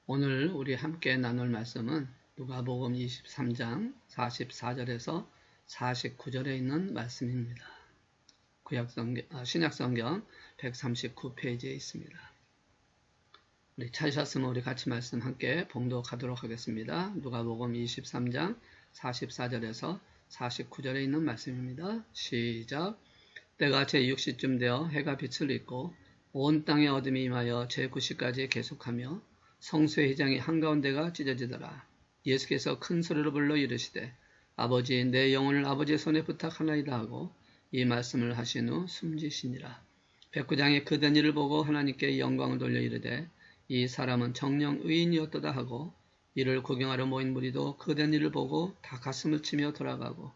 오늘 우리 함께 나눌 말씀은 누가복음 23장 44절에서 49절에 있는 말씀입니다. 신약성경 139페이지에 있습니다. 우리 찾으셨으면 우리 같이 말씀 함께 봉독하도록 하겠습니다. 누가복음 23장 44절에서 49절에 있는 말씀입니다. 시작. 때가 제6시쯤 되어 해가 빛을 잇고 온 땅에 어둠이 임하여 제9시까지 계속하며 성소의 휘장이 한가운데가 찢어지더라. 예수께서 큰 소리로 불러 이르시되 아버지 내 영혼을 아버지의 손에 부탁하나이다 하고 이 말씀을 하신 후 숨지시니라. 백부장이 그 된 일을 보고 하나님께 영광을 돌려 이르되 이 사람은 정녕 의인이었도다 하고 이를 구경하러 모인 무리도 그 된 일을 보고 다 가슴을 치며 돌아가고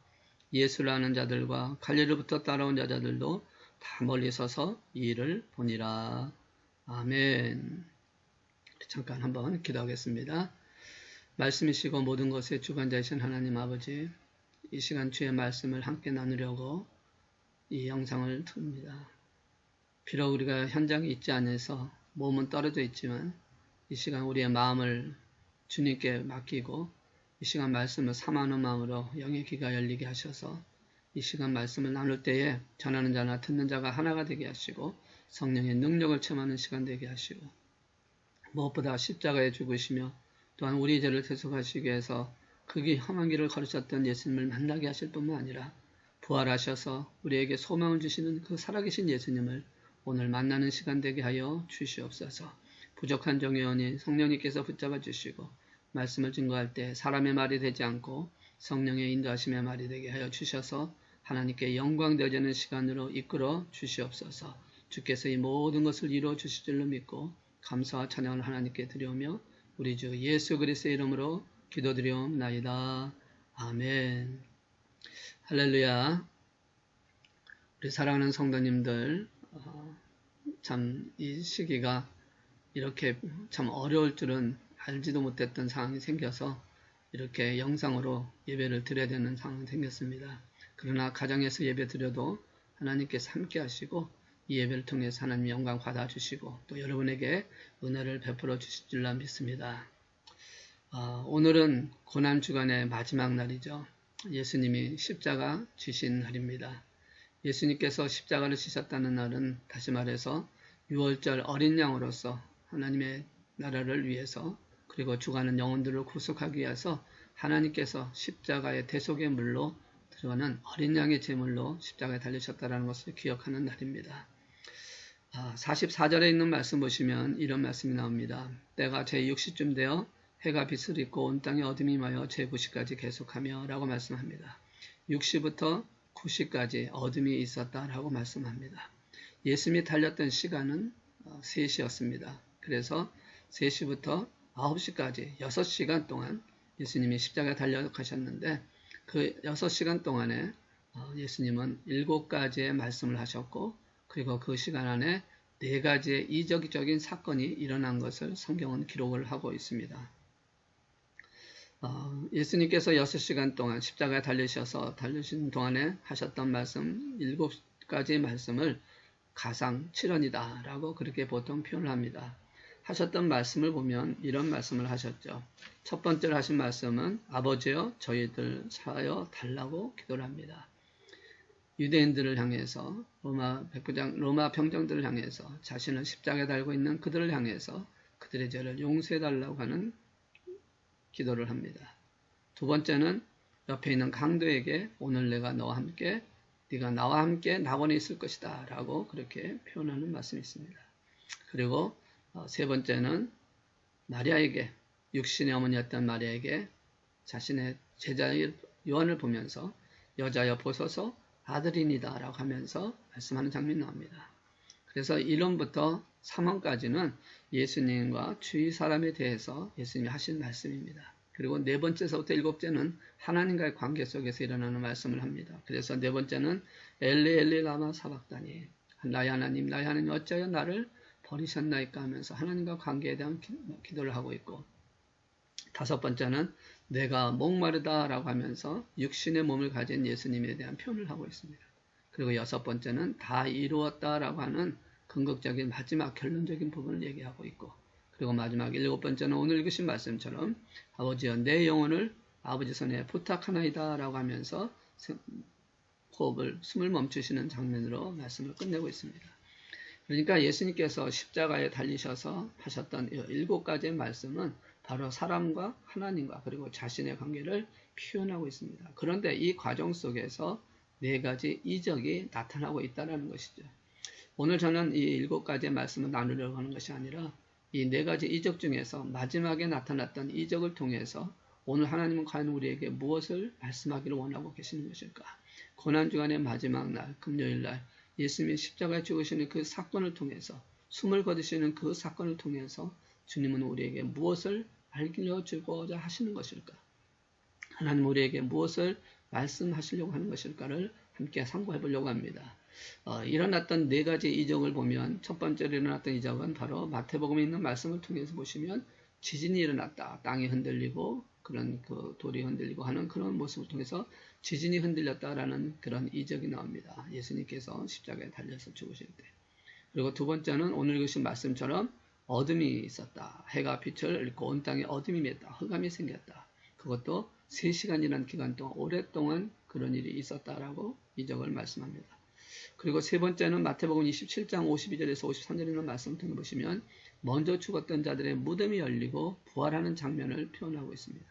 예수를 아는 자들과 갈릴리로부터 따라온 여자들도 다 멀리 서서 이 일을 보니라. 아멘. 잠깐 한번 기도하겠습니다. 말씀이시고 모든 것의 주관자이신 하나님 아버지, 이 시간 주의 말씀을 함께 나누려고 이 영상을 틉니다. 비록 우리가 현장에 있지 않아서 몸은 떨어져 있지만 이 시간 우리의 마음을 주님께 맡기고 이 시간 말씀을 삼하는 마음으로 영의 귀가 열리게 하셔서 이 시간 말씀을 나눌 때에 전하는 자나 듣는 자가 하나가 되게 하시고 성령의 능력을 체험하는 시간 되게 하시고 무엇보다 십자가에 죽으시며 또한 우리 죄를 대속하시기 위해서 극이 험한 길을 걸으셨던 예수님을 만나게 하실 뿐만 아니라 부활하셔서 우리에게 소망을 주시는 그 살아계신 예수님을 오늘 만나는 시간 되게 하여 주시옵소서. 부족한 종의원이 성령님께서 붙잡아 주시고 말씀을 증거할 때 사람의 말이 되지 않고 성령의 인도하심의 말이 되게 하여 주셔서 하나님께 영광 되어지는 시간으로 이끌어 주시옵소서. 주께서 이 모든 것을 이루어 주실 줄로 믿고 감사와 찬양을 하나님께 드리오며 우리 주 예수 그리스도의 이름으로 기도드리옵나이다. 아멘. 할렐루야. 우리 사랑하는 성도님들, 참 이 시기가 이렇게 참 어려울 줄은 알지도 못했던 상황이 생겨서 이렇게 영상으로 예배를 드려야 되는 상황이 생겼습니다. 그러나 가정에서 예배 드려도 하나님께서 함께 하시고 이 예배를 통해서 하나님 영광 받아주시고 또 여러분에게 은혜를 베풀어 주실 줄로 믿습니다. 오늘은 고난주간의 마지막 날이죠. 예수님이 십자가 지신 날입니다. 예수님께서 십자가를 지셨다는 날은 다시 말해서 6월절 어린 양으로서 하나님의 나라를 위해서 그리고 죽어가는 영혼들을 구속하기 위해서 하나님께서 십자가의 대속의 물로 들어가는 어린 양의 제물로 십자가에 달리셨다는 것을 기억하는 날입니다. 44절에 있는 말씀 보시면 이런 말씀이 나옵니다. 때가 제6시쯤 되어 해가 빛을 잇고 온 땅에 어둠이 임하여 제9시까지 계속하며 라고 말씀합니다. 6시부터 9시까지 어둠이 있었다라고 말씀합니다. 예수님이 달렸던 시간은 3시였습니다. 그래서 3시부터 9시까지 6시간 동안 예수님이 십자가에 달려가셨는데 그 6시간 동안에 예수님은 7가지의 말씀을 하셨고 그리고 그 시간 안에 4가지의 이적적인 사건이 일어난 것을 성경은 기록을 하고 있습니다. 예수님께서 6시간 동안 십자가에 달리신 동안에 하셨던 말씀 7가지의 말씀을 가상 7언이다 라고 그렇게 보통 표현을 합니다. 하셨던 말씀을 보면 이런 말씀을 하셨죠. 첫 번째로 하신 말씀은 아버지여 저희들 사하여 달라고 기도를 합니다. 유대인들을 향해서 로마 병정들을 향해서 자신을 십자가에 달고 있는 그들을 향해서 그들의 죄를 용서해달라고 하는 기도를 합니다. 두 번째는 옆에 있는 강도에게 오늘 내가 너와 함께 네가 나와 함께 낙원에 있을 것이다 라고 그렇게 표현하는 말씀이 있습니다. 그리고 세 번째는 마리아에게 육신의 어머니였던 마리아에게 자신의 제자 요한을 보면서 여자여 보소서 아들이니다 라고 하면서 말씀하는 장면이 나옵니다. 그래서 1원부터 3원까지는 예수님과 주위 사람에 대해서 예수님이 하신 말씀입니다. 그리고 4번째서부터 7번째는 하나님과의 관계 속에서 일어나는 말씀을 합니다. 그래서 4번째는 엘리 엘리 라마 사박다니 나의 하나님 어찌하여 나를 버리셨나이까 하면서 하나님과 관계에 대한 기도를 하고 있고 5번째는 내가 목마르다 라고 하면서 육신의 몸을 가진 예수님에 대한 표현을 하고 있습니다. 그리고 6번째는 다 이루었다 라고 하는 궁극적인 마지막 결론적인 부분을 얘기하고 있고 그리고 마지막 7번째는 오늘 읽으신 말씀처럼 아버지여 내 영혼을 아버지 손에 부탁하나이다 라고 하면서 호흡을 숨을 멈추시는 장면으로 말씀을 끝내고 있습니다. 그러니까 예수님께서 십자가에 달리셔서 하셨던 7가지의 말씀은 바로 사람과 하나님과 그리고 자신의 관계를 표현하고 있습니다. 그런데 이 과정 속에서 4가지 이적이 나타나고 있다는 것이죠. 오늘 저는 이 7가지의 말씀을 나누려고 하는 것이 아니라 이 4가지 이적 중에서 마지막에 나타났던 이적을 통해서 오늘 하나님은 과연 우리에게 무엇을 말씀하기를 원하고 계시는 것일까? 고난주간의 마지막 날, 금요일날 예수님이 십자가에 죽으시는 그 사건을 통해서 숨을 거두시는 그 사건을 통해서 주님은 우리에게 무엇을 알려주고자 하시는 것일까? 하나님 우리에게 무엇을 말씀하시려고 하는 것일까를 함께 상고해 보려고 합니다. 일어났던 4가지 이적을 보면 첫 번째로 일어났던 이적은 바로 마태복음에 있는 말씀을 통해서 보시면 지진이 일어났다. 땅이 흔들리고 그런 그 돌이 흔들리고 하는 그런 모습을 통해서 지진이 흔들렸다라는 그런 이적이 나옵니다. 예수님께서 십자가에 달려서 죽으실 때. 그리고 두 번째는 오늘 읽으신 말씀처럼 어둠이 있었다. 해가 빛을 잃고 온 땅에 어둠이 맺다. 흑암이 생겼다. 그것도 3시간이라는 기간 동안 오랫동안 그런 일이 있었다라고 이적을 말씀합니다. 그리고 세 번째는 마태복음 27장 52절에서 53절에 있는 말씀을 통해 보시면 먼저 죽었던 자들의 무덤이 열리고 부활하는 장면을 표현하고 있습니다.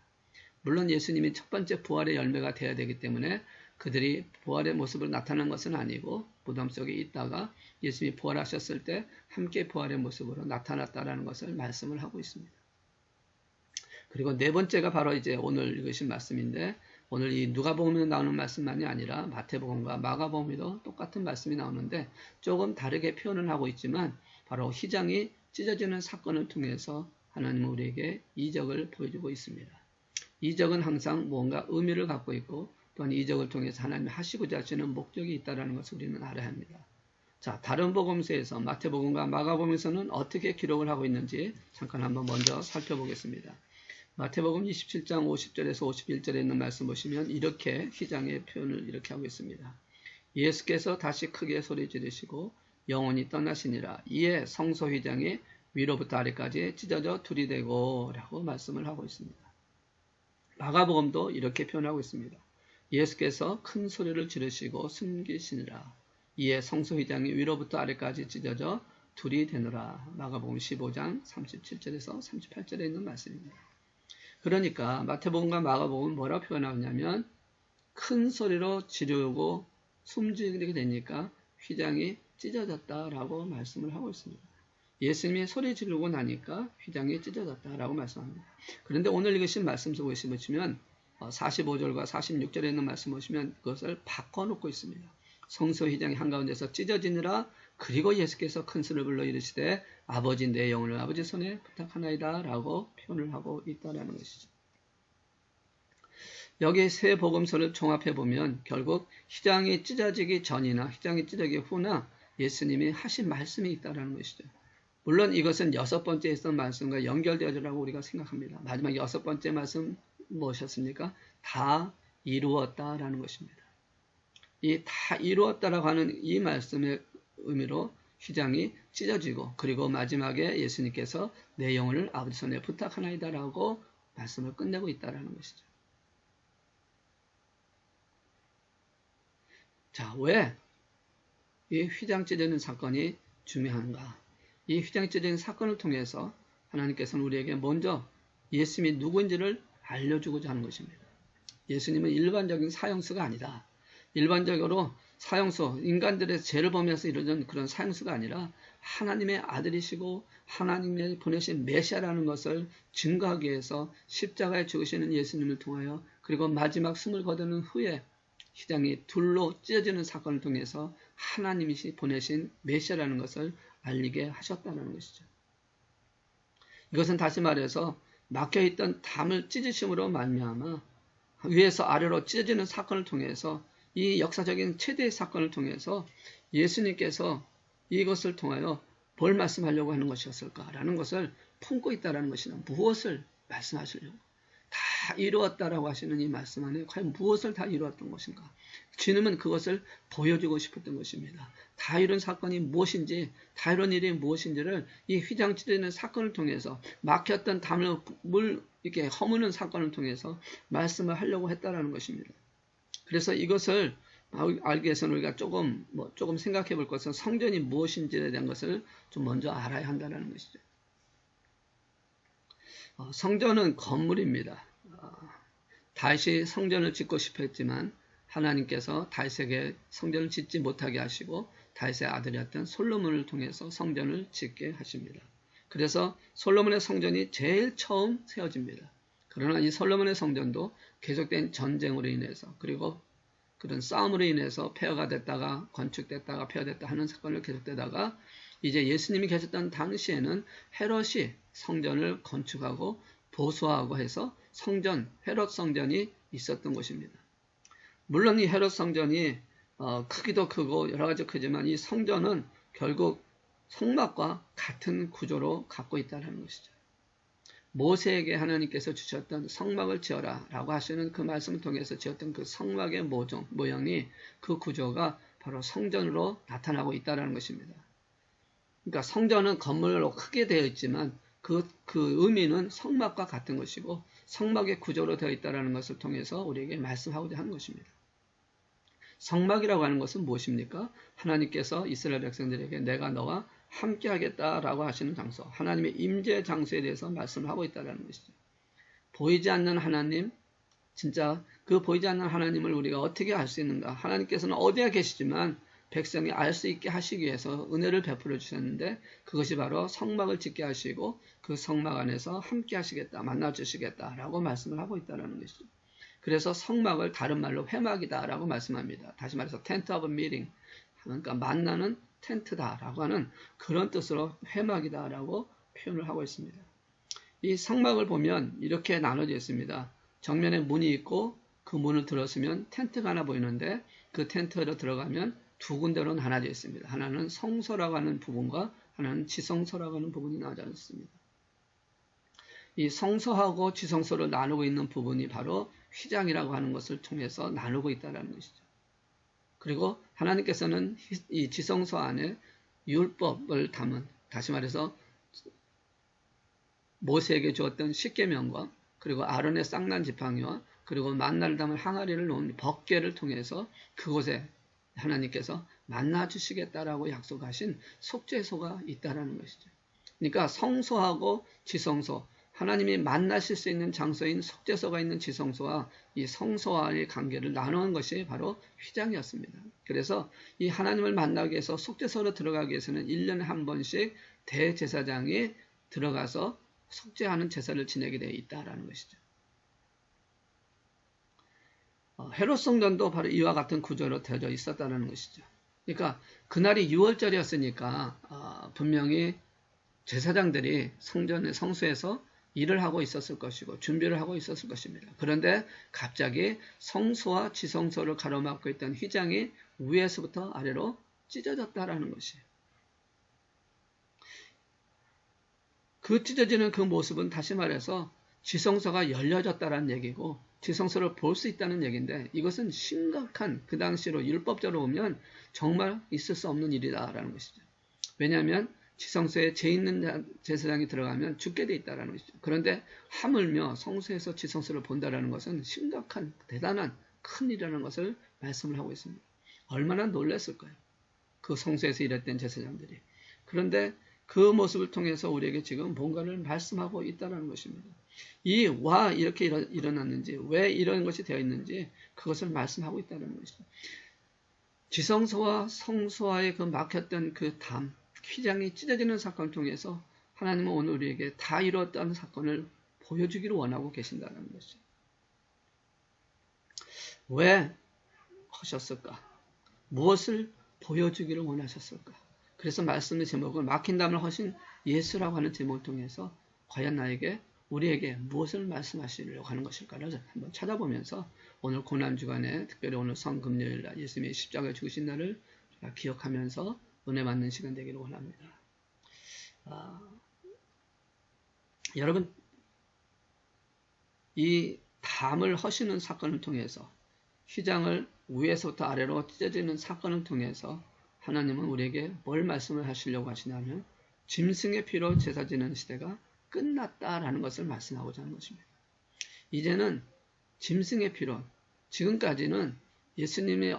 물론 예수님이 첫 번째 부활의 열매가 되어야 되기 때문에 그들이 부활의 모습을 나타난 것은 아니고 무덤 속에 있다가 예수님이 부활하셨을 때 함께 부활의 모습으로 나타났다라는 것을 말씀을 하고 있습니다. 그리고 네 번째가 바로 이제 오늘 읽으신 말씀인데 오늘 이 누가복음에 나오는 말씀만이 아니라 마태복음과 마가복음에도 똑같은 말씀이 나오는데 조금 다르게 표현을 하고 있지만 바로 휘장이 찢어지는 사건을 통해서 하나님은 우리에게 이적을 보여주고 있습니다. 이적은 항상 뭔가 의미를 갖고 있고 또한 이적을 통해서 하나님이 하시고자 하시는 목적이 있다는 것을 우리는 알아야 합니다. 자, 다른 복음서에서 마태복음과 마가복음에서는 어떻게 기록을 하고 있는지 잠깐 한번 먼저 살펴보겠습니다. 마태복음 27장 50절에서 51절에 있는 말씀 보시면 이렇게 휘장의 표현을 이렇게 하고 있습니다. 예수께서 다시 크게 소리 지르시고 영혼이 떠나시니라. 이에 성소 휘장이 위로부터 아래까지 찢어져 둘이 되고 라고 말씀을 하고 있습니다. 마가복음도 이렇게 표현하고 있습니다. 예수께서 큰 소리를 지르시고 숨기시니라. 이에 성소 휘장이 위로부터 아래까지 찢어져 둘이 되노라. 마가복음 15장 37절에서 38절에 있는 말씀입니다. 그러니까 마태복음과 마가복음은 뭐라고 표현하냐면 큰 소리로 지르고 숨지게 되니까 휘장이 찢어졌다라고 말씀을 하고 있습니다. 예수님이 소리 지르고 나니까 휘장이 찢어졌다라고 말씀합니다. 그런데 오늘 읽으신 말씀 속에 보시면 45절과 46절에 있는 말씀 보시면 그것을 바꿔놓고 있습니다. 성소 휘장이 한가운데서 찢어지느라 그리고 예수께서 큰 소리를 불러 이르시되 아버지 내 영혼을 아버지 손에 부탁하나이다 라고 표현을 하고 있다는 것이죠. 여기 세 복음서를 종합해 보면 결국 휘장이 찢어지기 전이나 휘장이 찢어지기 후나 예수님이 하신 말씀이 있다는 것이죠. 물론 이것은 6번째 있었던 말씀과 연결되어지라고 우리가 생각합니다. 마지막 6번째 말씀 무엇이었습니까? 다 이루었다라는 것입니다. 이 다 이루었다라고 하는 이 말씀의 의미로 휘장이 찢어지고 그리고 마지막에 예수님께서 내 영혼을 아버지 손에 부탁하나이다 라고 말씀을 끝내고 있다는 것이죠. 자, 왜 이 휘장 찢어지는 사건이 중요한가? 이 휘장 찢어지는 사건을 통해서 하나님께서는 우리에게 먼저 예수님이 누구인지를 알려주고자 하는 것입니다. 예수님은 일반적인 사형수가 아니다. 일반적으로 사형수, 인간들의 죄를 범해서 이루어진 그런 사형수가 아니라 하나님의 아들이시고 하나님의 보내신 메시아라는 것을 증거하기 위해서 십자가에 죽으시는 예수님을 통하여 그리고 마지막 숨을 거두는 후에 휘장이 둘로 찢어지는 사건을 통해서 하나님이 보내신 메시아라는 것을 알리게 하셨다는 것이죠. 이것은 다시 말해서 막혀있던 담을 찢으심으로 말미암아 위에서 아래로 찢어지는 사건을 통해서 이 역사적인 최대의 사건을 통해서 예수님께서 이것을 통하여 뭘 말씀하려고 하는 것이었을까라는 것을 품고 있다는 것이나 무엇을 말씀하시려고 다 다 이루었다라고 하시는 이 말씀 안에 과연 무엇을 다 이루었던 것인가? 주님은 그것을 보여주고 싶었던 것입니다. 다 이룬 사건이 무엇인지, 다 이룬 일이 무엇인지를 이 휘장 찢어지는 사건을 통해서, 막혔던 담을 이렇게 허무는 사건을 통해서 말씀을 하려고 했다라는 것입니다. 그래서 이것을 알기 위해서는 우리가 조금 생각해 볼 것은 성전이 무엇인지에 대한 것을 좀 먼저 알아야 한다는 것이죠. 성전은 건물입니다. 다윗이 성전을 짓고 싶어 했지만 하나님께서 다윗에게 성전을 짓지 못하게 하시고 다윗의 아들이었던 솔로몬을 통해서 성전을 짓게 하십니다. 그래서 솔로몬의 성전이 제일 처음 세워집니다. 그러나 이 솔로몬의 성전도 계속된 전쟁으로 인해서 그리고 그런 싸움으로 인해서 폐허가 됐다가 건축됐다가 폐허됐다 하는 사건을 계속되다가 이제 예수님이 계셨던 당시에는 헤롯이 성전을 건축하고 보수하고 해서 헤롯 성전이 있었던 것입니다. 물론 이 헤롯 성전이 크기도 크고 여러 가지 크지만 이 성전은 결국 성막과 같은 구조로 갖고 있다는 것이죠. 모세에게 하나님께서 주셨던 성막을 지어라 라고 하시는 그 말씀을 통해서 지었던 그 성막의 모형이 그 구조가 바로 성전으로 나타나고 있다는 것입니다. 그러니까 성전은 건물로 크게 되어 있지만 그 의미는 성막과 같은 것이고 성막의 구조로 되어 있다는 것을 통해서 우리에게 말씀하고자 하는 것입니다. 성막이라고 하는 것은 무엇입니까? 하나님께서 이스라엘 백성들에게 내가 너와 함께 하겠다라고 하시는 장소, 하나님의 임재 장소에 대해서 말씀을 하고 있다는 것이죠. 보이지 않는 하나님, 진짜 그 보이지 않는 하나님을 우리가 어떻게 알 수 있는가? 하나님께서는 어디에 계시지만 백성이 알 수 있게 하시기 위해서 은혜를 베풀어 주셨는데 그것이 바로 성막을 짓게 하시고 그 성막 안에서 함께 하시겠다, 만나 주시겠다라고 말씀을 하고 있다는 것이죠. 그래서 성막을 다른 말로 회막이다라고 말씀합니다. 다시 말해서 텐트 오브 미팅, 그러니까 만나는 텐트다라고 하는 그런 뜻으로 회막이다라고 표현을 하고 있습니다. 이 성막을 보면 이렇게 나눠져 있습니다. 정면에 문이 있고 그 문을 들었으면 텐트가 하나 보이는데 그 텐트로 들어가면 두 군데로 나눠져 있습니다. 하나는 성소라고 하는 부분과 하나는 지성소라고 하는 부분이 나눠져 있습니다. 이 성소하고 지성소를 나누고 있는 부분이 바로 휘장이라고 하는 것을 통해서 나누고 있다는 것이죠. 그리고 하나님께서는 이 지성소 안에 율법을 담은, 다시 말해서 모세에게 주었던 십계명과 그리고 아론의 쌍난 지팡이와 그리고 만나를 담은 항아리를 놓은 법궤를 통해서 그곳에 하나님께서 만나 주시겠다라고 약속하신 속죄소가 있다라는 것이죠. 그러니까 성소하고 지성소, 하나님이 만나실 수 있는 장소인 속죄소가 있는 지성소와 이 성소와의 관계를 나누는 것이 바로 휘장이었습니다. 그래서 이 하나님을 만나기 위해서 속죄소로 들어가기 위해서는 1년에 한 번씩 대제사장이 들어가서 속죄하는 제사를 지내게 되어 있다라는 것이죠. 헤롯 성전도 바로 이와 같은 구조로 되어져 있었다는 것이죠. 그러니까 그날이 6월절이었으니까 분명히 제사장들이 성소에서 일을 하고 있었을 것이고 준비를 하고 있었을 것입니다. 그런데 갑자기 성소와 지성소를 가로막고 있던 휘장이 위에서부터 아래로 찢어졌다라는 것이에요. 그 찢어지는 그 모습은 다시 말해서 지성소가 열려졌다는 얘기고 지성소를 볼 수 있다는 얘기인데 이것은 심각한, 그 당시로 율법적으로 보면 정말 있을 수 없는 일이다라는 것이죠. 왜냐하면 지성소에 죄 있는 제사장이 들어가면 죽게 돼 있다는 것이죠. 그런데 하물며 성소에서 지성소를 본다는 것은 심각한, 대단한 큰 일이라는 것을 말씀을 하고 있습니다. 얼마나 놀랐을까요? 그 성소에서 일했던 제사장들이. 그런데 그 모습을 통해서 우리에게 지금 뭔가를 말씀하고 있다는 것입니다. 와 이렇게 일어났는지, 왜 이런 것이 되어 있는지 그것을 말씀하고 있다는 것이죠. 지성소와 성소와의 그 막혔던 그 담, 휘장이 찢어지는 사건을 통해서 하나님은 오늘 우리에게 다 이루었다는 사건을 보여주기를 원하고 계신다는 것이죠. 왜 하셨을까? 무엇을 보여주기를 원하셨을까? 그래서 말씀의 제목을 막힌 담을 허신 예수라고 하는 제목을 통해서 과연 우리에게 무엇을 말씀하시려고 하는 것일까를 한번 찾아보면서 오늘 고난주간에 특별히 오늘 성금요일날 예수님이 십자가에 죽으신 날을 기억하면서 은혜 받는 시간 되기를 원합니다. 여러분, 이 담을 허시는 사건을 통해서 휘장을 위에서부터 아래로 찢어지는 사건을 통해서 하나님은 우리에게 뭘 말씀을 하시려고 하시냐면 짐승의 피로 제사 지는 시대가 끝났다라는 것을 말씀하고자 하는 것입니다. 이제는 짐승의 피로, 지금까지는 예수님이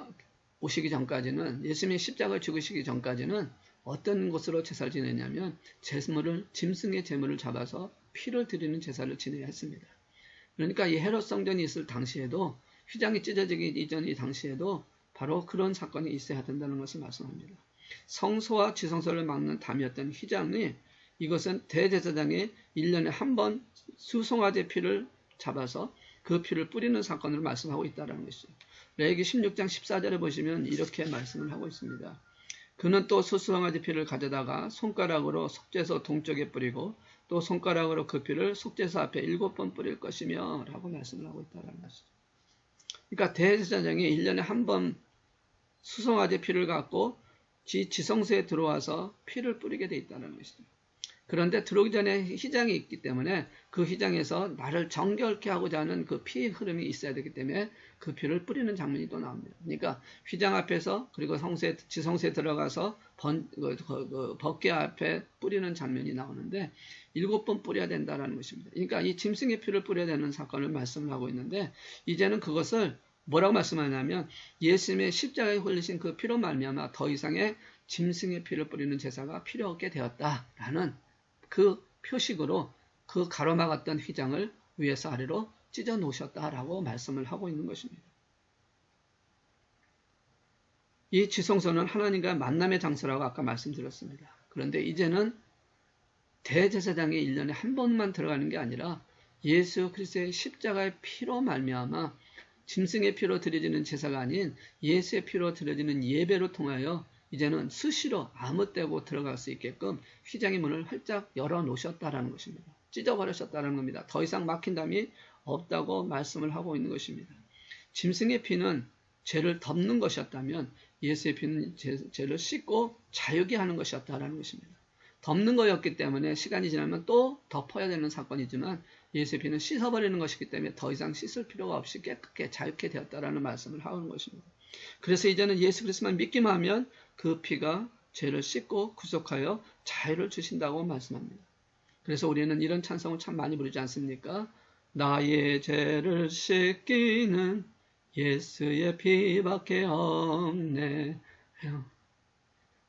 오시기 전까지는, 예수님이 십자가를 죽으시기 전까지는 어떤 것으로 제사를 지내냐면 짐승의 제물을 잡아서 피를 드리는 제사를 지내야 했습니다. 그러니까 이 헤롯 성전이 있을 당시에도, 휘장이 찢어지기 이전 이 당시에도 바로 그런 사건이 있어야 된다는 것을 말씀합니다. 성소와 지성소를 막는 담이었던 휘장이, 이것은 대제사장이 1년에 한 번 수송아지 피를 잡아서 그 피를 뿌리는 사건을 말씀하고 있다는 것이죠. 레위기 16장 14절에 보시면 이렇게 말씀을 하고 있습니다. 그는 또 수송아지 피를 가져다가 손가락으로 속죄소 동쪽에 뿌리고 또 손가락으로 그 피를 속죄소 앞에 7번 뿌릴 것이며 라고 말씀을 하고 있다는 것이죠. 그러니까 대제사장이 1년에 한 번 수송아지 피를 갖고 지성소에 들어와서 피를 뿌리게 돼 있다는 것이죠. 그런데 들어오기 전에 휘장이 있기 때문에 그 휘장에서 나를 정결케 하고자 하는 그 피의 흐름이 있어야 되기 때문에 그 피를 뿌리는 장면이 또 나옵니다. 그러니까 휘장 앞에서 그리고 지성소에 들어가서 법궤 앞에 뿌리는 장면이 나오는데 7번 뿌려야 된다는 것입니다. 그러니까 이 짐승의 피를 뿌려야 되는 사건을 말씀을 하고 있는데 이제는 그것을 뭐라고 말씀하냐면 예수님의 십자가에 흘리신 그 피로 말미암아 더 이상의 짐승의 피를 뿌리는 제사가 필요 없게 되었다라는 그 표식으로 그 가로막았던 휘장을 위에서 아래로 찢어 놓으셨다라고 말씀을 하고 있는 것입니다. 이 지성소는 하나님과 만남의 장소라고 아까 말씀드렸습니다. 그런데 이제는 대제사장이 1년에 한 번만 들어가는 게 아니라 예수 그리스도의 십자가의 피로 말미암아 짐승의 피로 드려지는 제사가 아닌 예수의 피로 드려지는 예배로 통하여 이제는 수시로 아무 때고 들어갈 수 있게끔 휘장의 문을 활짝 열어놓으셨다라는 것입니다. 찢어버리셨다는 겁니다. 더 이상 막힌 담이 없다고 말씀을 하고 있는 것입니다. 짐승의 피는 죄를 덮는 것이었다면 예수의 피는 죄를 씻고 자유게 하는 것이었다라는 것입니다. 덮는 거였기 때문에 시간이 지나면 또 덮어야 되는 사건이지만 예수의 피는 씻어버리는 것이기 때문에 더 이상 씻을 필요가 없이 깨끗게 자유케 되었다라는 말씀을 하는 것입니다. 그래서 이제는 예수 그리스도만 믿기만 하면 그 피가 죄를 씻고 구속하여 자유를 주신다고 말씀합니다. 그래서 우리는 이런 찬송을 참 많이 부르지 않습니까? 나의 죄를 씻기는 예수의 피밖에 없네.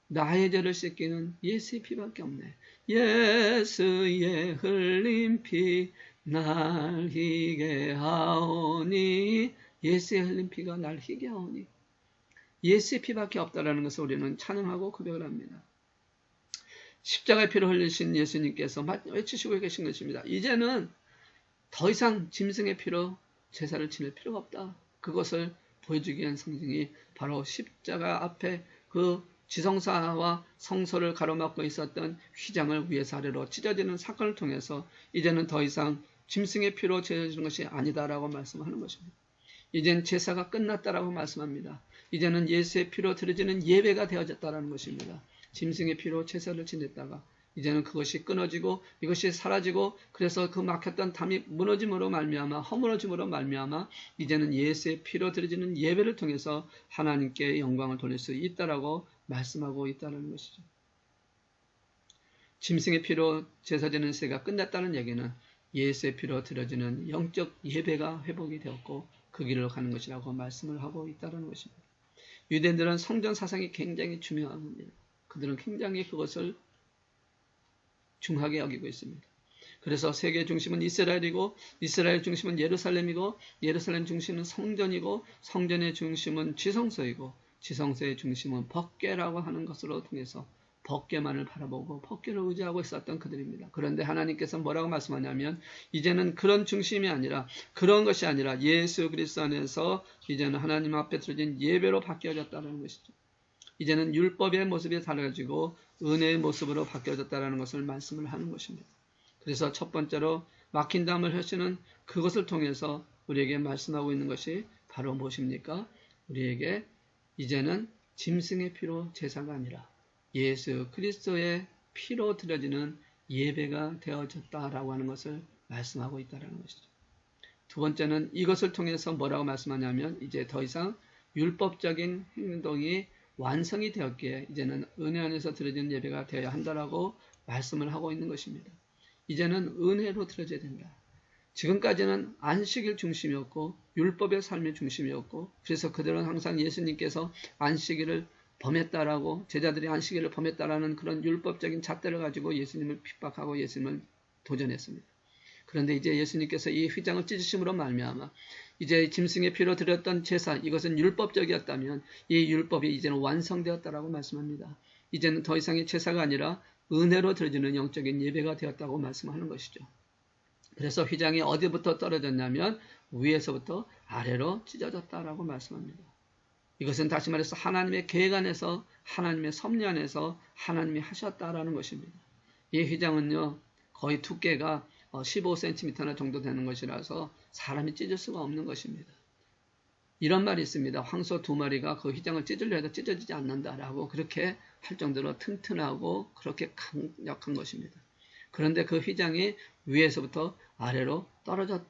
나의 죄를 씻기는 예수의 피밖에 없네. 예수의 흘린 피 날 희게 하오니. 예수의 흘린 피가 날 희게 하오니. 예수의 피밖에 없다라는 것을 우리는 찬양하고 고백을 합니다. 십자가의 피를 흘리신 예수님께서 외치시고 계신 것입니다. 이제는 더 이상 짐승의 피로 제사를 지낼 필요가 없다. 그것을 보여주기 위한 상징이 바로 십자가 앞에 그 지성사와 성소를 가로막고 있었던 휘장을 위에서 아래로 찢어지는 사건을 통해서 이제는 더 이상 짐승의 피로 제사지는 것이 아니다라고 말씀하는 것입니다. 이제는 제사가 끝났다라고 말씀합니다. 이제는 예수의 피로 드려지는 예배가 되어졌다라는 것입니다. 짐승의 피로 제사를 지냈다가 이제는 그것이 끊어지고 이것이 사라지고 그래서 그 막혔던 담이 무너짐으로 말미암아 허물어짐으로 말미암아 이제는 예수의 피로 드려지는 예배를 통해서 하나님께 영광을 돌릴 수 있다라고 말씀하고 있다는 것이죠. 짐승의 피로 제사 지는 시대가 끝났다는 얘기는 예수의 피로 드려지는 영적 예배가 회복이 되었고 그 길로 가는 것이라고 말씀을 하고 있다는 것입니다. 유대인들은 성전 사상이 굉장히 중요한 겁니다. 그들은 굉장히 그것을 중하게 여기고 있습니다. 그래서 세계의 중심은 이스라엘이고 이스라엘 중심은 예루살렘이고 예루살렘 중심은 성전이고 성전의 중심은 지성소이고 지성소의 중심은 법궤라고 하는 것으로 통해서 법궤만을 바라보고 법궤를 의지하고 있었던 그들입니다. 그런데 하나님께서 뭐라고 말씀하냐면 이제는 그런 중심이 아니라 그런 것이 아니라 예수 그리스도 안에서 이제는 하나님 앞에 드려진 예배로 바뀌어졌다는 것이죠. 이제는 율법의 모습이 달라지고 은혜의 모습으로 바뀌어졌다는 것을 말씀을 하는 것입니다. 그래서 첫 번째로 막힌 담을 헤치는 그것을 통해서 우리에게 말씀하고 있는 것이 바로 무엇입니까? 우리에게 이제는 짐승의 피로 제사가 아니라 예수 그리스도의 피로 드려지는 예배가 되어졌다라고 하는 것을 말씀하고 있다는 것이죠. 두 번째는 이것을 통해서 뭐라고 말씀하냐면 이제 더 이상 율법적인 행동이 완성이 되었기에 이제는 은혜 안에서 드려지는 예배가 되어야 한다라고 말씀을 하고 있는 것입니다. 이제는 은혜로 드려져야 된다. 지금까지는 안식일 중심이었고 율법의 삶의 중심이었고 그래서 그들은 항상 예수님께서 안식일을 범했다라고 제자들이 안식일을 범했다라는 그런 율법적인 잣대를 가지고 예수님을 핍박하고 예수님을 도전했습니다. 그런데 이제 예수님께서 이 휘장을 찢으심으로 말미암아 이제 짐승의 피로 드렸던 제사 이것은 율법적이었다면 이 율법이 이제는 완성되었다라고 말씀합니다. 이제는 더 이상의 제사가 아니라 은혜로 드려지는 영적인 예배가 되었다고 말씀하는 것이죠. 그래서 휘장이 어디부터 떨어졌냐면 위에서부터 아래로 찢어졌다라고 말씀합니다. 이것은 다시 말해서 하나님의 계획 안에서 하나님의 섭리 안에서 하나님이 하셨다라는 것입니다. 이 휘장은요 거의 두께가 15cm 정도 되는 것이라서 사람이 찢을 수가 없는 것입니다. 이런 말이 있습니다. 황소 2마리가 그 휘장을 찢으려 해도 찢어지지 않는다라고 그렇게 할 정도로 튼튼하고 그렇게 강력한 것입니다. 그런데 그 휘장이 위에서부터 아래로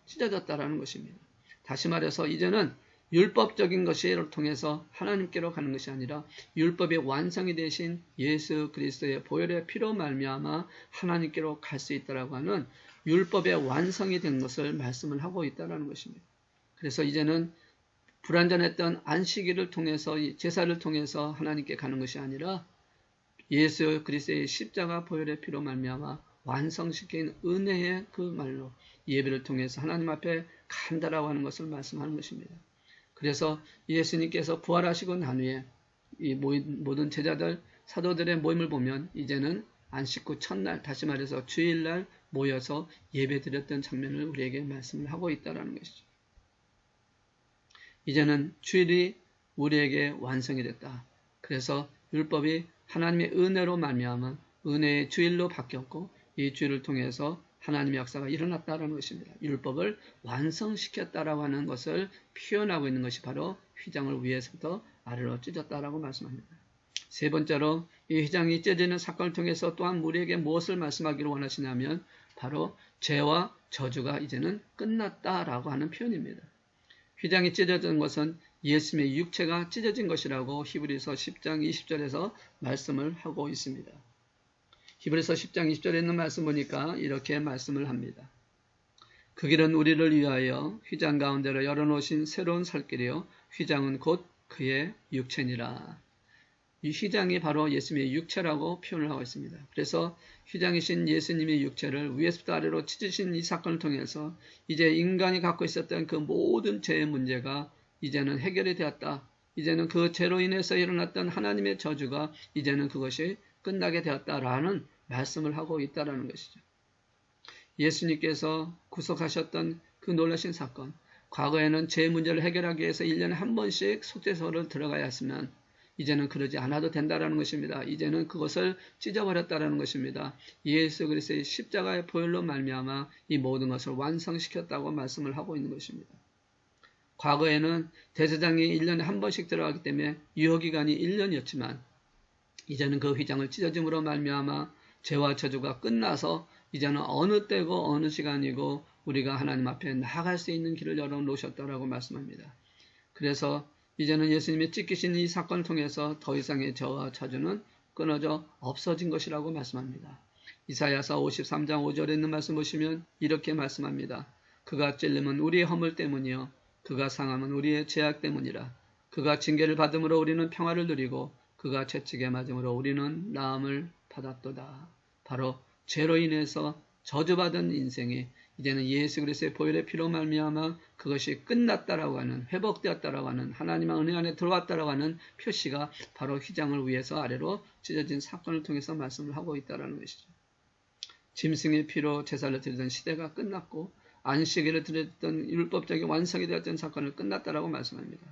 찢어졌다라는 것입니다. 다시 말해서 이제는 율법적인 것을 통해서 하나님께로 가는 것이 아니라 율법의 완성이 되신 예수 그리스도의 보혈의 피로 말미암아 하나님께로 갈 수 있다라고 하는 율법의 완성이 된 것을 말씀을 하고 있다는 것입니다. 그래서 이제는 불완전했던 안식일을 통해서 제사를 통해서 하나님께 가는 것이 아니라 예수 그리스도의 십자가 보혈의 피로 말미암아 완성시킨 은혜의 그 말로 예배를 통해서 하나님 앞에 간다라고 하는 것을 말씀하는 것입니다. 그래서 예수님께서 부활하시고 난 후에 이 모든 제자들 사도들의 모임을 보면 이제는 안식 후 첫날 다시 말해서 주일날 모여서 예배드렸던 장면을 우리에게 말씀을 하고 있다는 것이죠. 이제는 주일이 우리에게 완성이 됐다. 그래서 율법이 하나님의 은혜로 말미암아 은혜의 주일로 바뀌었고 이 주일을 통해서 하나님의 역사가 일어났다는 것입니다. 율법을 완성시켰다라고 하는 것을 표현하고 있는 것이 바로 휘장을 위에서부터 아래로 찢었다라고 말씀합니다. 세 번째로 이 휘장이 찢어지는 사건을 통해서 또한 우리에게 무엇을 말씀하기를 원하시냐면 바로 죄와 저주가 이제는 끝났다라고 하는 표현입니다. 휘장이 찢어진 것은 예수님의 육체가 찢어진 것이라고 히브리서 10장 20절에서 말씀을 하고 있습니다. 히브리서 10장 20절에 있는 말씀 보니까 이렇게 말씀을 합니다. 그 길은 우리를 위하여 휘장 가운데로 열어놓으신 새로운 살길이요 휘장은 곧 그의 육체니라. 이 휘장이 바로 예수님의 육체라고 표현을 하고 있습니다. 그래서 휘장이신 예수님의 육체를 위에서부터 아래로 찢으신 이 사건을 통해서 이제 인간이 갖고 있었던 그 모든 죄의 문제가 이제는 해결이 되었다. 이제는 그 죄로 인해서 일어났던 하나님의 저주가 이제는 그것이 끝나게 되었다라는 말씀을 하고 있다는 것이죠. 예수님께서 구속하셨던 그 놀라신 사건, 과거에는 죄 문제를 해결하기 위해서 1년에 한 번씩 속죄소를 들어가야 했으면 이제는 그러지 않아도 된다는 것입니다. 이제는 그것을 찢어버렸다는 것입니다. 예수 그리스도의 십자가의 보혈로 말미암아 이 모든 것을 완성시켰다고 말씀을 하고 있는 것입니다. 과거에는 대제사장이 1년에 한 번씩 들어가기 때문에 유효기간이 1년이었지만 이제는 그 휘장을 찢어짐으로 말미암아 죄와 저주가 끝나서 이제는 어느 때고 어느 시간이고 우리가 하나님 앞에 나아갈 수 있는 길을 열어놓으셨다라고 말씀합니다. 그래서 이제는 예수님이 찢기신 이 사건을 통해서 더 이상의 죄와 저주는 끊어져 없어진 것이라고 말씀합니다. 이사야서 53장 5절에 있는 말씀 보시면 이렇게 말씀합니다. 그가 찔림은 우리의 허물 때문이요 그가 상함은 우리의 죄악 때문이라. 그가 징계를 받음으로 우리는 평화를 누리고 그가 채찍에 맞음으로 우리는 나음을 받았도다. 바로 죄로 인해서 저주받은 인생이 이제는 예수 그리스도의 보혈의 피로 말미암아 그것이 끝났다라고 하는 회복되었다라고 하는 하나님의 은혜 안에 들어왔다라고 하는 표시가 바로 휘장을 위해서 아래로 찢어진 사건을 통해서 말씀을 하고 있다라는 것이죠. 짐승의 피로 제사를 드리던 시대가 끝났고 안식일을 드렸던 율법적인 완성이 되었던 사건을 끝났다라고 말씀합니다.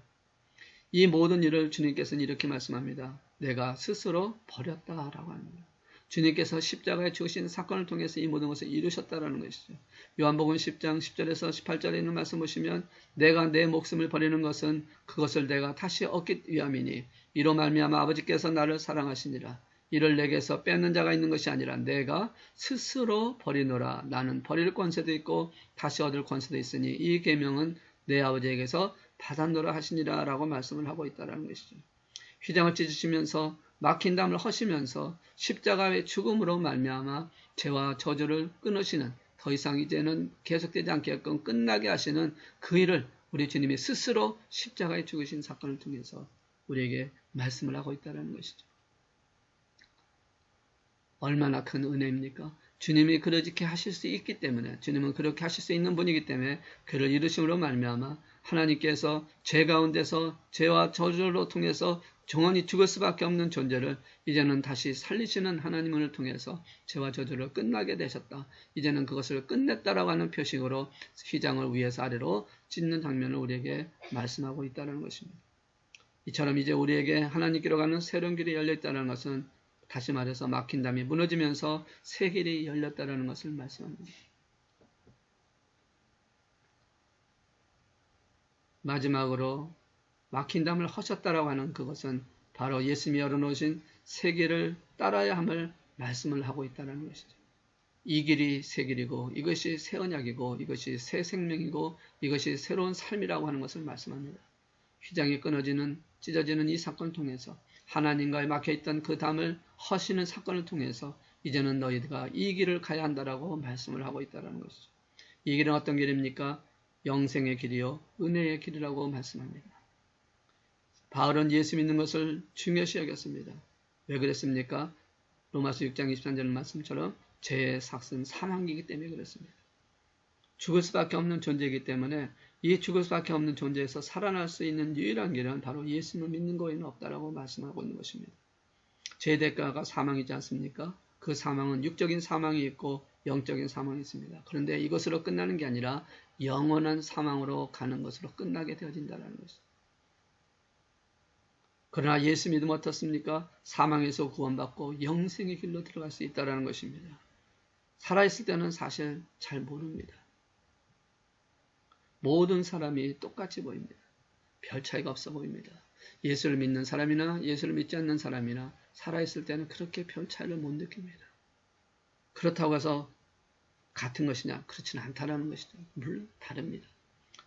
이 모든 일을 주님께서는 이렇게 말씀합니다. 내가 스스로 버렸다라고 합니다. 주님께서 십자가에 죽으신 사건을 통해서 이 모든 것을 이루셨다라는 것이죠. 요한복음 10장 10절에서 18절에 있는 말씀 보시면 내가 내 목숨을 버리는 것은 그것을 내가 다시 얻기 위함이니 이로 말미암아 아버지께서 나를 사랑하시니라. 이를 내게서 뺏는 자가 있는 것이 아니라 내가 스스로 버리노라. 나는 버릴 권세도 있고 다시 얻을 권세도 있으니 이 계명은 내 아버지에게서 받았노라 하시니라 라고 말씀을 하고 있다는 것이죠. 휘장을 찢으시면서 막힌 담을 허시면서 십자가의 죽음으로 말미암아 죄와 저주를 끊으시는, 더 이상 이제는 계속되지 않게끔 끝나게 하시는 그 일을 우리 주님이 스스로 십자가에 죽으신 사건을 통해서 우리에게 말씀을 하고 있다는 것이죠. 얼마나 큰 은혜입니까? 주님이 그렇게 하실 수 있기 때문에, 주님은 그렇게 하실 수 있는 분이기 때문에 그를 이루심으로 말미암아 하나님께서 죄 가운데서 죄와 저주로 통해서 영원히 죽을 수밖에 없는 존재를 이제는 다시 살리시는 하나님을 통해서 죄와 저주를 끝나게 되셨다. 이제는 그것을 끝냈다라고 하는 표식으로 휘장을 위에서 아래로 찢는 장면을 우리에게 말씀하고 있다는 것입니다. 이처럼 이제 우리에게 하나님께로 가는 새로운 길이 열려있다는 것은 다시 말해서 막힌 담이 무너지면서 새 길이 열렸다는 것을 말씀합니다. 마지막으로 막힌 담을 허셨다라고 하는 그것은 바로 예수님이 열어놓으신 새 길을 따라야 함을 말씀을 하고 있다는 것이죠. 이 길이 새 길이고 이것이 새 언약이고 이것이 새 생명이고 이것이 새로운 삶이라고 하는 것을 말씀합니다. 휘장이 끊어지는 찢어지는 이 사건을 통해서 하나님과의 막혀있던 그 담을 허시는 사건을 통해서 이제는 너희가 이 길을 가야 한다라고 말씀을 하고 있다는 것이죠. 이 길은 어떤 길입니까? 영생의 길이요 은혜의 길이라고 말씀합니다. 바울은 예수 믿는 것을 중요시 여겼습니다. 왜 그랬습니까? 로마서 6장 23절 말씀처럼 죄의 삭은 사망이기 때문에 그렇습니다. 죽을 수밖에 없는 존재이기 때문에 이 죽을 수밖에 없는 존재에서 살아날 수 있는 유일한 길은 바로 예수님을 믿는 거에는 없다라고 말씀하고 있는 것입니다. 죄의 대가가 사망이지 않습니까? 그 사망은 육적인 사망이 있고 영적인 사망이 있습니다. 그런데 이것으로 끝나는 게 아니라 영원한 사망으로 가는 것으로 끝나게 되어진다는 것입니다. 그러나 예수 믿으면 어떻습니까? 사망에서 구원받고 영생의 길로 들어갈 수 있다는 것입니다. 살아있을 때는 사실 잘 모릅니다. 모든 사람이 똑같이 보입니다. 별 차이가 없어 보입니다. 예수를 믿는 사람이나 예수를 믿지 않는 사람이나 살아있을 때는 그렇게 별 차이를 못 느낍니다. 그렇다고 해서 같은 것이냐? 그렇지는 않다는 것이죠. 물론 다릅니다.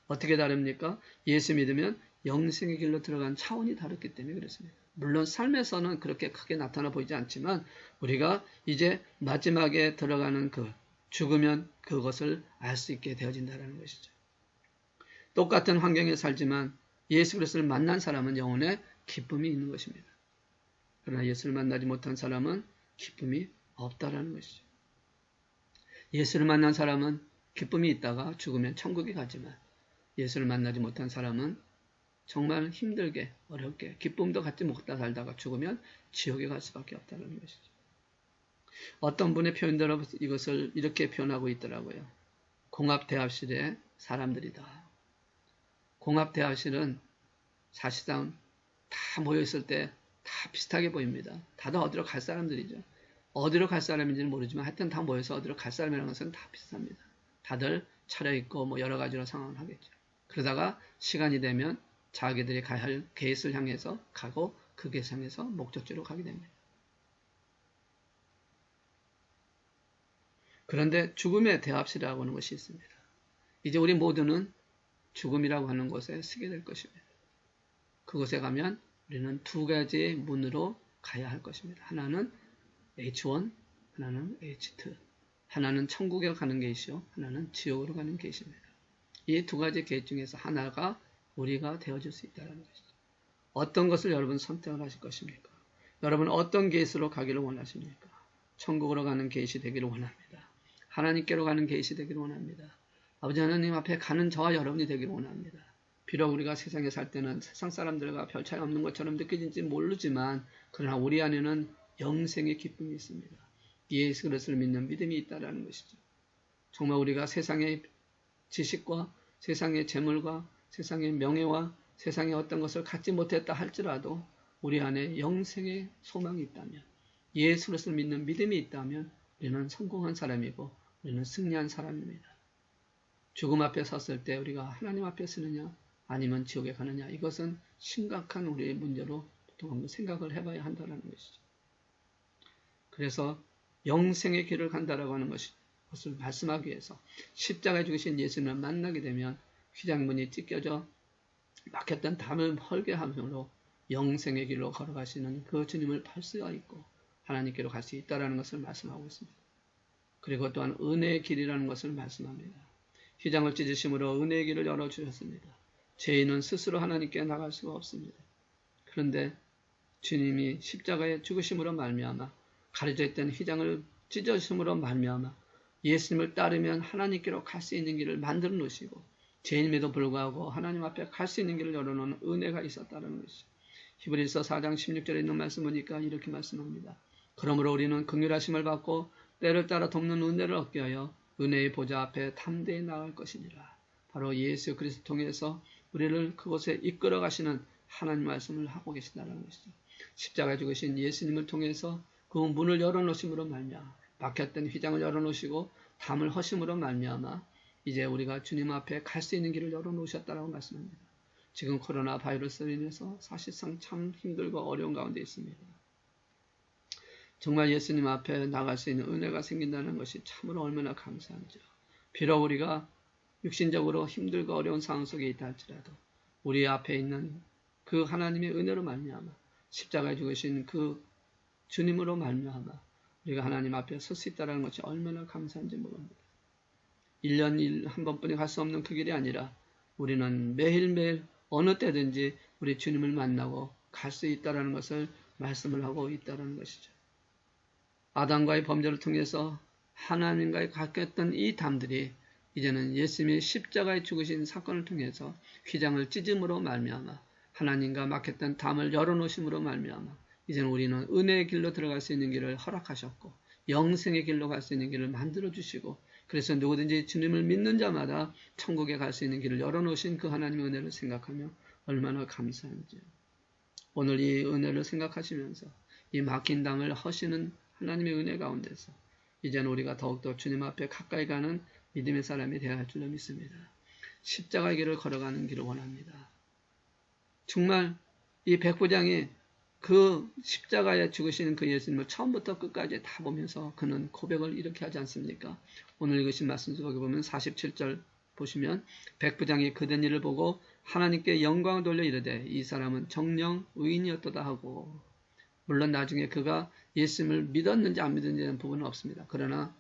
어떻게 다릅니까? 예수 믿으면 영생의 길로 들어간 차원이 다르기 때문에 그렇습니다. 물론 삶에서는 그렇게 크게 나타나 보이지 않지만 우리가 이제 마지막에 들어가는 그 죽으면 그것을 알 수 있게 되어진다는 것이죠. 똑같은 환경에 살지만 예수 그리스도를 만난 사람은 영혼에 기쁨이 있는 것입니다. 그러나 예수를 만나지 못한 사람은 기쁨이 없다라는 것이죠. 예수를 만난 사람은 기쁨이 있다가 죽으면 천국에 가지만 예수를 만나지 못한 사람은 정말 힘들게 어렵게 기쁨도 갖지 못하다 살다가 죽으면 지옥에 갈 수밖에 없다는 것이죠. 어떤 분의 표현대로 이것을 이렇게 표현하고 있더라고요. 공합대합실의 사람들이다. 공합대합실은 사실상 다 모여있을 때 다 비슷하게 보입니다. 다들 어디로 갈 사람들이죠. 어디로 갈 사람인지는 모르지만 하여튼 다 모여서 어디로 갈 사람이라는 것은 다 비슷합니다. 다들 차려입고 여러 가지로 상황을 하겠죠. 그러다가 시간이 되면 자기들이 가야 할 겟을 향해서 가고 그 겟을 향해서 목적지로 가게 됩니다. 그런데 죽음의 대합실이라고 하는 것이 있습니다. 이제 우리 모두는 죽음이라고 하는 곳에 서게 될 것입니다. 그곳에 가면 우리는 두 가지의 문으로 가야 할 것입니다. 하나는 H1, 하나는 H2. 하나는 천국에 가는 게이시요, 하나는 지옥으로 가는 게이십니다. 이 두 가지 게이트 중에서 하나가 우리가 되어줄 수 있다는 것이죠. 어떤 것을 여러분 선택을 하실 것입니까? 여러분 어떤 게이트로 가기를 원하십니까? 천국으로 가는 게이트 되기를 원합니다. 하나님께로 가는 게이트 되기를 원합니다. 아버지 하나님 앞에 가는 저와 여러분이 되기를 원합니다. 비록 우리가 세상에 살 때는 세상 사람들과 별 차이 없는 것처럼 느껴질지 모르지만 그러나 우리 안에는 영생의 기쁨이 있습니다. 예수 그리스도를 믿는 믿음이 있다는 것이죠. 정말 우리가 세상의 지식과 세상의 재물과 세상의 명예와 세상의 어떤 것을 갖지 못했다 할지라도 우리 안에 영생의 소망이 있다면 예수 그리스도를 믿는 믿음이 있다면 우리는 성공한 사람이고 우리는 승리한 사람입니다. 죽음 앞에 섰을 때 우리가 하나님 앞에 서느냐 아니면 지옥에 가느냐 이것은 심각한 우리의 문제로 보통 한번 생각을 해봐야 한다는 것이죠. 그래서 영생의 길을 간다라고 하는 것을 말씀하기 위해서 십자가에 죽으신 예수님을 만나게 되면 휘장문이 찢겨져 막혔던 담을 헐게 함으로 영생의 길로 걸어가시는 그 주님을 볼 수가 있고 하나님께로 갈 수 있다는 것을 말씀하고 있습니다. 그리고 또한 은혜의 길이라는 것을 말씀합니다. 휘장을 찢으심으로 은혜의 길을 열어주셨습니다. 죄인은 스스로 하나님께 나갈 수가 없습니다. 그런데 주님이 십자가에 죽으심으로 말미암아 가려져 있던 휘장을 찢으심으로 말미암아 예수님을 따르면 하나님께로 갈 수 있는 길을 만들어 놓으시고 죄인임에도 불구하고 하나님 앞에 갈 수 있는 길을 열어놓는 은혜가 있었다는 것이죠. 히브리서 4장 16절에 있는 말씀 보니까 이렇게 말씀합니다. 그러므로 우리는 긍휼하심을 받고 때를 따라 돕는 은혜를 얻게 하여 은혜의 보좌 앞에 담대히 나아갈 것이니라. 바로 예수 그리스도 통해서 우리를 그곳에 이끌어 가시는 하나님 말씀을 하고 계신다는 것이죠. 십자가에 죽으신 예수님을 통해서 그 문을 열어놓으심으로 말미암아 막혔던 휘장을 열어놓으시고 담을 허심으로 말미암아 이제 우리가 주님 앞에 갈 수 있는 길을 열어놓으셨다고 말씀합니다. 지금 코로나 바이러스로 인해서 사실상 참 힘들고 어려운 가운데 있습니다. 정말 예수님 앞에 나갈 수 있는 은혜가 생긴다는 것이 참으로 얼마나 감사한지요. 비록 우리가 육신적으로 힘들고 어려운 상황 속에 있다 할지라도 우리 앞에 있는 그 하나님의 은혜로 말미암아 십자가에 죽으신 그 주님으로 말미암아 우리가 하나님 앞에 설 수 있다는 것이 얼마나 감사한지 모릅니다. 1년 한 번뿐이 갈 수 없는 그 길이 아니라 우리는 매일매일 어느 때든지 우리 주님을 만나고 갈 수 있다는 것을 말씀을 하고 있다는 것이죠. 아담과의 범죄를 통해서 하나님과의 가까웠던 이 담들이 이제는 예수님의 십자가에 죽으신 사건을 통해서 휘장을 찢음으로 말미암아 하나님과 막혔던 담을 열어놓으심으로 말미암아 이제는 우리는 은혜의 길로 들어갈 수 있는 길을 허락하셨고 영생의 길로 갈 수 있는 길을 만들어주시고 그래서 누구든지 주님을 믿는 자마다 천국에 갈 수 있는 길을 열어놓으신 그 하나님의 은혜를 생각하며 얼마나 감사한지요. 오늘 이 은혜를 생각하시면서 이 막힌 담을 허시는 하나님의 은혜 가운데서 이제는 우리가 더욱더 주님 앞에 가까이 가는 믿음의 사람이 되어야 할 줄로 믿습니다. 십자가의 길을 걸어가는 길을 원합니다. 정말 이 백부장이 그 십자가에 죽으시는 그 예수님을 처음부터 끝까지 다 보면서 그는 고백을 이렇게 하지 않습니까? 오늘 읽으신 말씀 속에 보면 47절 보시면 백부장이 그된 일을 보고 하나님께 영광을 돌려 이르되 이 사람은 정령 의인이었도다 하고 물론 나중에 그가 예수님을 믿었는지 안 믿었는지는 부분은 없습니다. 그러나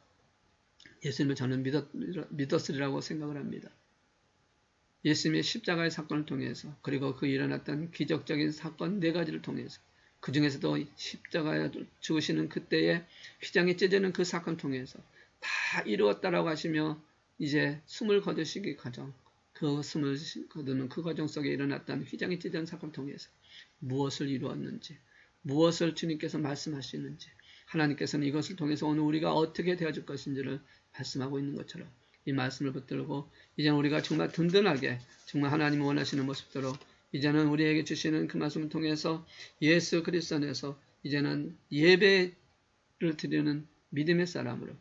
예수님을 저는 믿었으리라고 생각을 합니다. 예수님의 십자가의 사건을 통해서 그리고 그 일어났던 기적적인 사건 4가지를 통해서 그 중에서도 십자가에 죽으시는 그때의 휘장이 찢어지는 그 사건을 통해서 다 이루었다라고 하시며 이제 숨을 거두시기 과정 그 숨을 거두는 그 과정 속에 일어났던 휘장이 찢어진 사건을 통해서 무엇을 이루었는지 무엇을 주님께서 말씀하시는지 하나님께서는 이것을 통해서 오늘 우리가 어떻게 되어줄 것인지를 말씀하고 있는 것처럼 이 말씀을 붙들고 이제는 우리가 정말 든든하게 정말 하나님이 원하시는 모습대로 이제는 우리에게 주시는 그 말씀을 통해서 예수 그리스도 안에서 이제는 예배를 드리는 믿음의 사람으로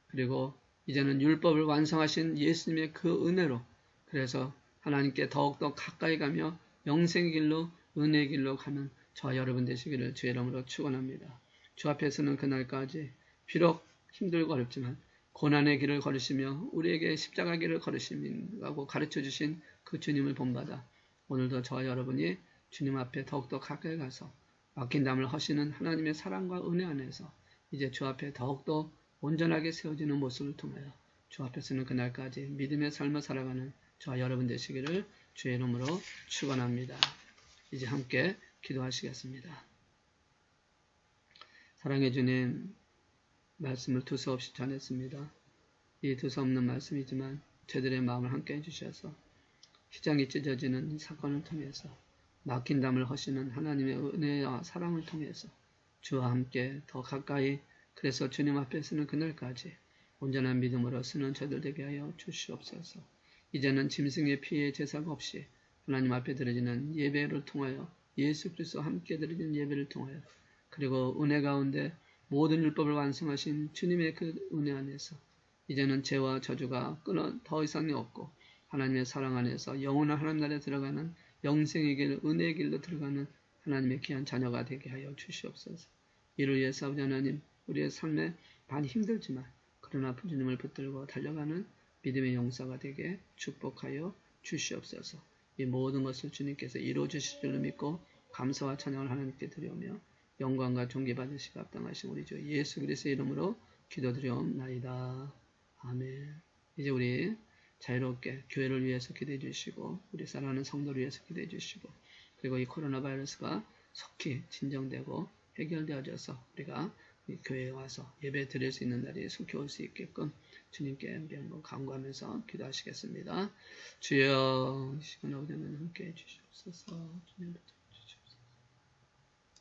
그리고 이제는 율법을 완성하신 예수님의 그 은혜로 그래서 하나님께 더욱더 가까이 가며 영생의 길로 은혜의 길로 가는 저와 여러분 되시기를 주의 이름으로 축원합니다. 주 앞에서는 그날까지 비록 힘들고 어렵지만 고난의 길을 걸으시며 우리에게 십자가 길을 걸으시고 가르쳐 주신 그 주님을 본받아 오늘도 저와 여러분이 주님 앞에 더욱더 가까이 가서 막힌 담을 허시는 하나님의 사랑과 은혜 안에서 이제 주 앞에 더욱더 온전하게 세워지는 모습을 통하여 주 앞에서는 그날까지 믿음의 삶을 살아가는 저와 여러분 되시기를 주의 이름으로 축원합니다. 이제 함께 기도하시겠습니다. 사랑해 주님 말씀을 두서없이 전했습니다. 이 두서없는 말씀이지만 저들의 마음을 함께 해주셔서 휘장이 찢어지는 사건을 통해서 막힌 담을 허시는 하나님의 은혜와 사랑을 통해서 주와 함께 더 가까이 그래서 주님 앞에 서는 그날까지 온전한 믿음으로 서는 저들 되게 하여 주시옵소서. 이제는 짐승의 피의 제사가 없이 하나님 앞에 드려지는 예배를 통하여 예수 그리스도와 함께 드려지는 예배를 통하여 그리고 은혜 가운데 모든 율법을 완성하신 주님의 그 은혜 안에서 이제는 죄와 저주가 끊어 더 이상이 없고 하나님의 사랑 안에서 영원한 하나님 나라에 들어가는 영생의 길, 은혜의 길로 들어가는 하나님의 귀한 자녀가 되게 하여 주시옵소서. 이를 위해서 아버지 하나님 우리의 삶에 많이 힘들지만 그러나 주님을 붙들고 달려가는 믿음의 용사가 되게 축복하여 주시옵소서. 이 모든 것을 주님께서 이루어 주실 줄로 믿고 감사와 찬양을 하나님께 드리오며 영광과 존귀 받으시기 합당하신 우리 주 예수 그리스도의 이름으로 기도드리옵나이다. 아멘. 이제 우리 자유롭게 교회를 위해서 기도해 주시고 우리 사랑하는 성도를 위해서 기도해 주시고 그리고 이 코로나 바이러스가 속히 진정되고 해결되어져서 우리가 이 교회에 와서 예배 드릴 수 있는 날이 속히 올 수 있게끔 주님께 우리 한번 간구하면서 기도하시겠습니다. 주여 이 시간 오전에는 함께 해주시옵소서. 주님